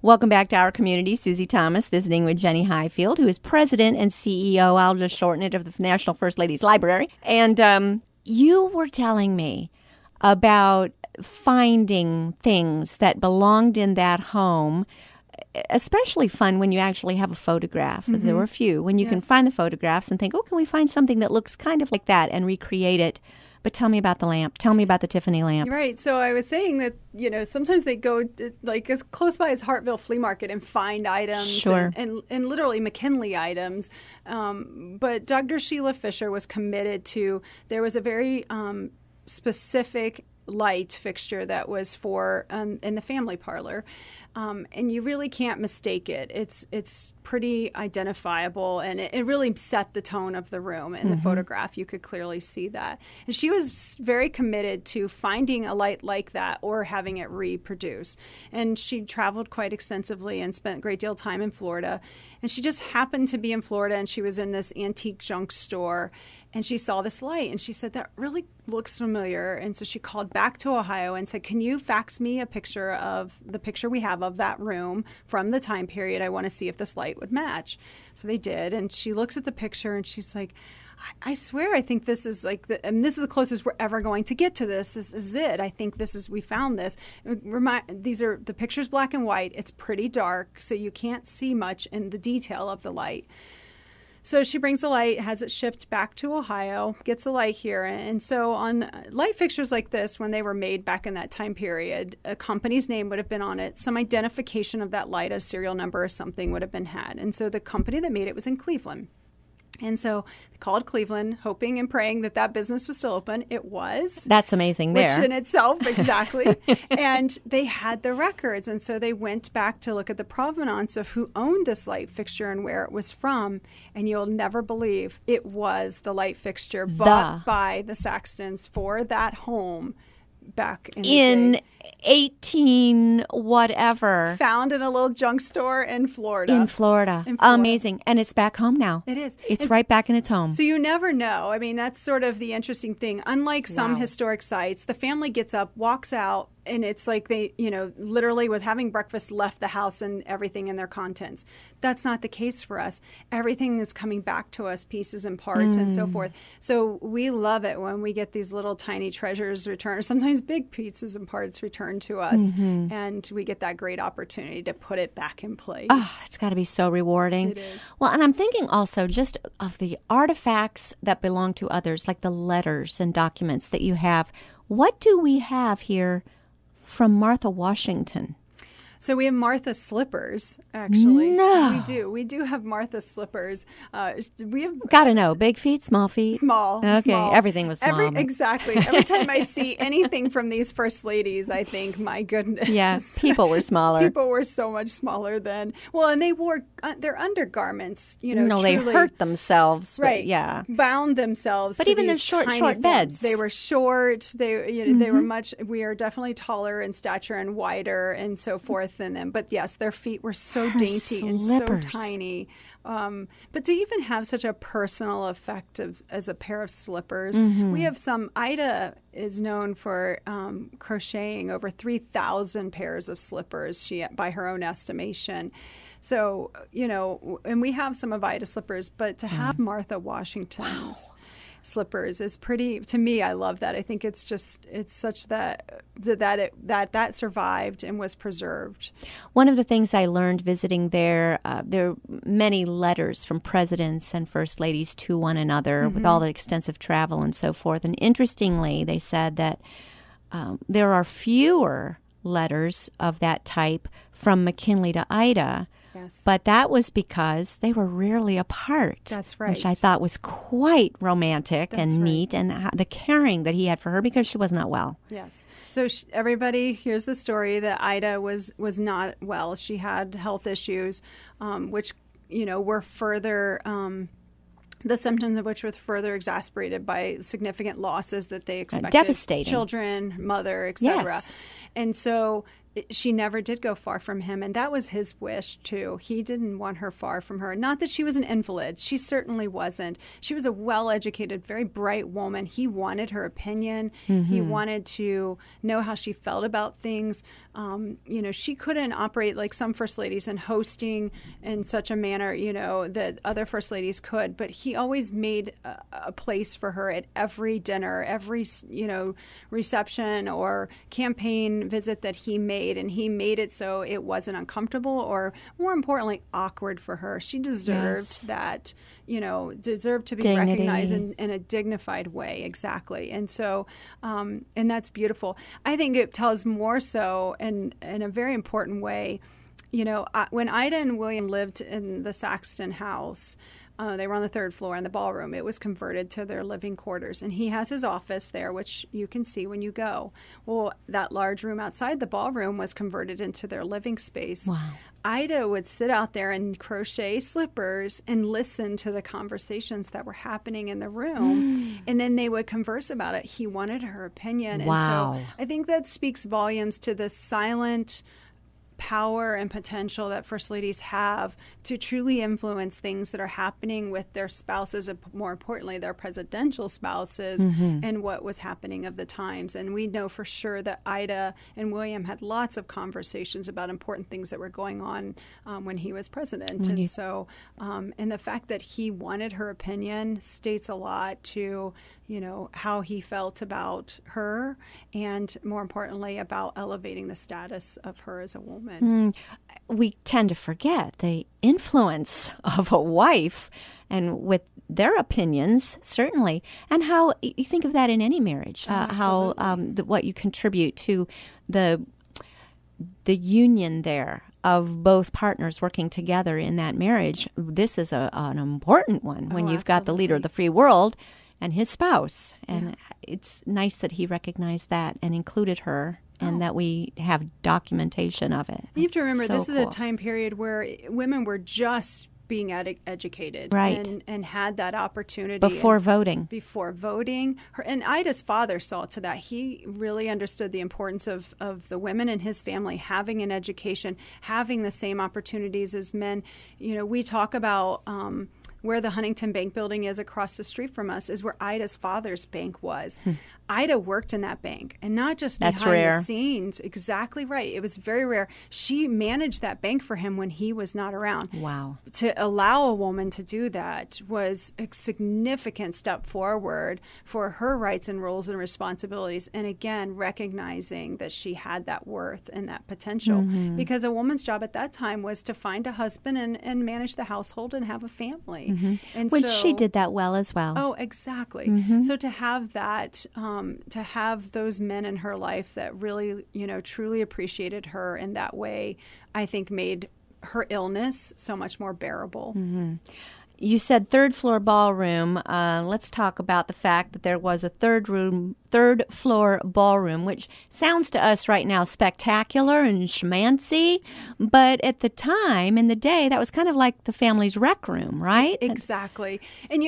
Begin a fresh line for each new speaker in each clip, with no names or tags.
Welcome back to our community. Susie Thomas visiting with Jenny Highfield, who is president and CEO, I'll just shorten it, of the National First Ladies Library. And you were telling me about finding things that belonged in that home, especially fun when you actually have a photograph. Mm-hmm. There were a few. When you can find the photographs and think, oh, can we find something that looks kind of like that and recreate it? But tell me about the lamp. Tell me about the Tiffany lamp.
Right. So I was saying that, sometimes they go like as close by as Hartville Flea Market and find items.
Sure.
And literally McKinley items. But Dr. Sheila Fisher was committed to, there was a very specific light fixture that was for in the family parlor, and you really can't mistake it. It's pretty identifiable, and it really set the tone of the room. In the photograph, you could clearly see that. And she was very committed to finding a light like that or having it reproduced. And she traveled quite extensively and spent a great deal of time in Florida. And she just happened to be in Florida, and she was in this antique junk store. And she saw this light, and she said, that really looks familiar. And so she called back to Ohio and said, can you fax me a picture of the picture we have of that room from the time period? I want to see if this light would match. So they did. And she looks at the picture, and she's like, I swear, I think this is like, and this is the closest we're ever going to get to this. This is it. I think we found this. These are the pictures, black and white. It's pretty dark, so you can't see much in the detail of the light. So she brings a light, has it shipped back to Ohio, gets a light here. And so on light fixtures like this, when they were made back in that time period, a company's name would have been on it. Some identification of that light, a serial number or something would have been had. And so the company that made it was in Cleveland. And so they called Cleveland, hoping and praying that business was still open. It was.
That's amazing there.
Which in itself, exactly. And they had the records. And so they went back to look at the provenance of who owned this light fixture and where it was from. And you'll never believe it was the light fixture bought by the Saxtons for that home back in the day.
18 whatever.
Found in a little junk store in Florida.
In Florida. Amazing. And it's back home now.
It is.
It's right back in its home.
So you never know. I mean, that's sort of the interesting thing. Unlike some historic sites, the family gets up, walks out, and it's like they, literally was having breakfast, left the house and everything in their contents. That's not the case for us. Everything is coming back to us, pieces and parts and so forth. So we love it when we get these little tiny treasures returned, or sometimes big pieces and parts returned to us. And we get that great opportunity to put it back in place.
Oh, it's got to be so rewarding.
It is.
Well, and I'm thinking also just of the artifacts that belong to others, like the letters and documents that you have. What do we have here from Martha Washington?
So we have Martha slippers, actually.
No.
We do have Martha slippers. We have
Got to know, big feet, small feet?
Small.
Okay,
small.
Everything was small.
Exactly. Every time I see anything from these first ladies, I think, my goodness.
Yes, people were smaller.
People were so much smaller then. Well, and they wore their undergarments,
No,
truly,
they hurt themselves.
Right.
Yeah.
Bound themselves.
But
to
even their
these
short
tiny
beds.
They were short. They were much. We are definitely taller in stature and wider and so forth than them. But yes, their feet were so dainty and so tiny. But to even have such a personal effect as a pair of slippers, we have some. Ida is known for crocheting over 3,000 pairs of slippers. By her own estimation. So, and we have some of Ida slippers, but to have Martha Washington's slippers is pretty, to me, I love that. I think it's such that survived and was preserved.
One of the things I learned visiting there are many letters from presidents and first ladies to one another with all the extensive travel and so forth. And interestingly, they said that there are fewer letters of that type from McKinley to Ida.
Yes.
But that was because they were rarely apart.
That's right.
Which I thought was quite romantic and neat, and the caring that he had for her because she was not well.
Yes. So everybody hears the story that Ida was not well. She had health issues, which were further. The symptoms of which were further exacerbated by significant losses that they expected.
Devastating.
Children, mother, etc.
Yes.
And so she never did go far from him, and that was his wish, too. He didn't want her far from her. Not that she was an invalid. She certainly wasn't. She was a well-educated, very bright woman. He wanted her opinion. He wanted to know how she felt about things. she couldn't operate like some first ladies and hosting in such a manner, that other first ladies could. But he always made a place for her at every dinner, every, reception or campaign visit that he made. And he made it so it wasn't uncomfortable or, more importantly, awkward for her. She deserved that, deserved to be
Dignity.
recognized in a dignified way. Exactly. And so, and that's beautiful. I think it tells more so in a very important way. When Ida and William lived in the Saxton house, they were on the third floor in the ballroom. It was converted to their living quarters. And he has his office there, which you can see when you go. Well, that large room outside the ballroom was converted into their living space.
Wow.
Ida would sit out there and crochet slippers and listen to the conversations that were happening in the room. And then they would converse about it. He wanted her opinion.
Wow.
And so I think that speaks volumes to the silent power and potential that first ladies have to truly influence things that are happening with their spouses, and more importantly, their presidential spouses, and what was happening of the times. And we know for sure that Ida and William had lots of conversations about important things that were going on when he was president. And so, and the fact that he wanted her opinion states a lot to how he felt about her, and more importantly, about elevating the status of her as a woman.
We tend to forget the influence of a wife and with their opinions, certainly, and how you think of that in any marriage, how what you contribute to the union there of both partners working together in that marriage. This is an important one when you've got the leader of the free world and his spouse. And it's nice that he recognized that and included her, and that we have documentation of it.
You have to remember,
So
this is
cool.
a time period where women were just being educated,
Right.
and had that opportunity
Before voting.
Before voting, and Ida's father saw to that. He really understood the importance of the women in his family having an education, having the same opportunities as men. We talk about where the Huntington Bank building is across the street from us is where Ida's father's bank was. Ida worked in that bank, and not just behind the scenes. Exactly right. It was very rare. She managed that bank for him when he was not around.
Wow.
To allow a woman to do that was a significant step forward for her rights and roles and responsibilities. And again, recognizing that she had that worth and that potential. Because a woman's job at that time was to find a husband and manage the household and have a family. And
Which she did that well as well.
Oh, exactly. So to have that, to have those men in her life that really, truly appreciated her in that way, I think made her illness so much more bearable.
You said third floor ballroom. Let's talk about the fact that there was a third floor ballroom, which sounds to us right now spectacular and schmancy, but at the time, in the day, that was kind of like the family's rec room, right?
Exactly. And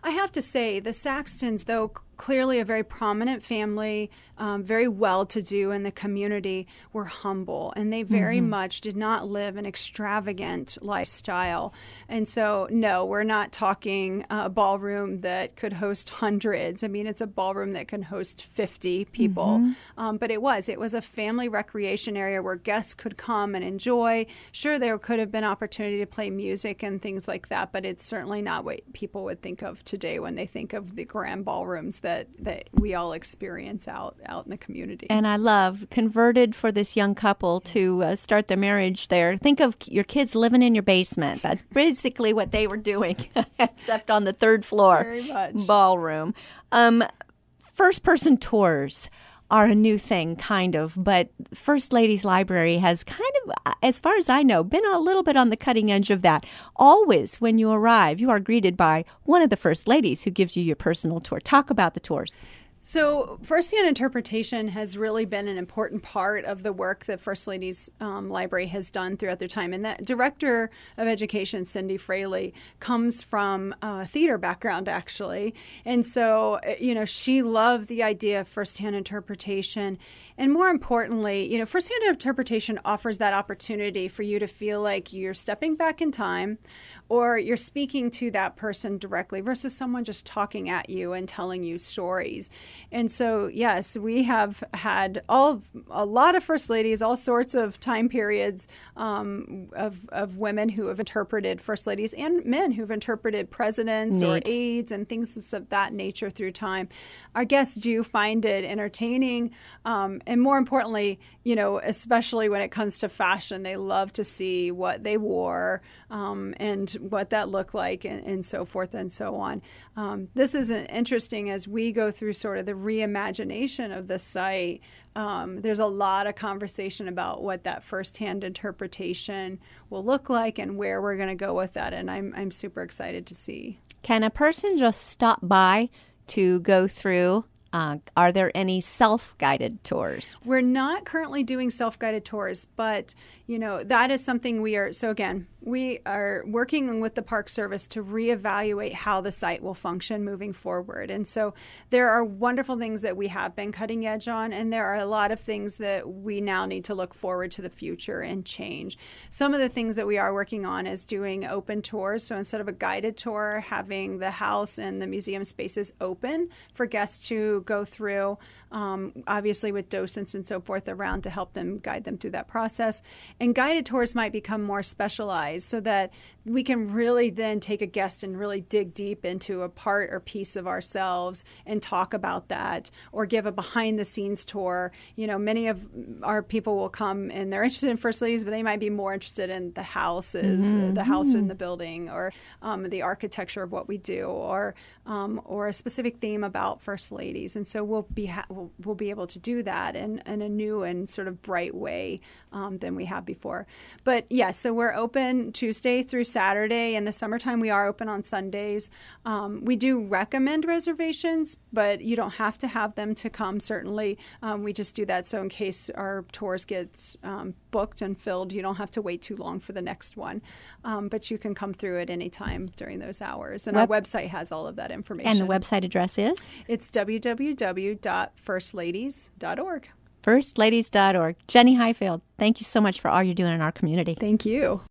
I have to say, the Saxtons, though clearly a very prominent family, very well-to-do in the community, were humble, and they very much did not live an extravagant lifestyle. And so, no, we're not talking a ballroom that could host hundreds. I mean, it's a ballroom that can host 50 people. But it was a family recreation area where guests could come and enjoy. Sure, there could have been opportunity to play music and things like that, but it's certainly not what people would think of today when they think of the grand ballrooms that we all experience out in the community.
And I love converted for this young couple to start their marriage there. Think of your kids living in your basement. That's basically what they were doing, except on the third floor
Very much.
ballroom. First-person tours are a new thing, kind of, but First Ladies Library has kind of, as far as I know, been a little bit on the cutting edge of that. Always, when you arrive, you are greeted by one of the First Ladies who gives you your personal tour. Talk about the tours.
So first-hand interpretation has really been an important part of the work that First Ladies Library has done throughout their time. And that director of education, Cindy Fraley, comes from a theater background, actually. And so, she loved the idea of first-hand interpretation. And more importantly, first-hand interpretation offers that opportunity for you to feel like you're stepping back in time, or you're speaking to that person directly versus someone just talking at you and telling you stories. And so, yes, we have had a lot of first ladies, all sorts of time periods of women who have interpreted first ladies and men who've interpreted presidents or aides and things of that nature through time. Our guests do find it entertaining, and more importantly, especially when it comes to fashion, they love to see what they wore and what that looked like, and so forth and so on. This is interesting as we go through sort of the reimagination of the site. There's a lot of conversation about what that firsthand interpretation will look like and where we're going to go with that, and I'm super excited to see.
Can a person just stop by to go through? Are there any self-guided tours?
We're not currently doing self-guided tours, but that is something we are. So again, we are working with the Park Service to reevaluate how the site will function moving forward. And so there are wonderful things that we have been cutting edge on, and there are a lot of things that we now need to look forward to the future and change. Some of the things that we are working on is doing open tours. So instead of a guided tour, having the house and the museum spaces open for guests to go through, obviously with docents and so forth around to help them guide them through that process. And guided tours might become more specialized so that we can really then take a guest and really dig deep into a part or piece of ourselves and talk about that, or give a behind the scenes tour. Many of our people will come and they're interested in first ladies, but they might be more interested in the houses, the house in the building, or the architecture of what we do, or a specific theme about first ladies. And so we'll be able to do that in a new and sort of bright way than we have before. But yes, so we're open Tuesday through Saturday. In the summertime, we are open on Sundays. We do recommend reservations, but you don't have to have them to come, certainly. We just do that so in case our tours get booked and filled, you don't have to wait too long for the next one. But you can come through at any time during those hours. And our website has all of that information.
And the website address is?
It's www.firstladies.org.
Firstladies.org. Jenny Highfield, thank you so much for all you're doing in our community.
Thank you.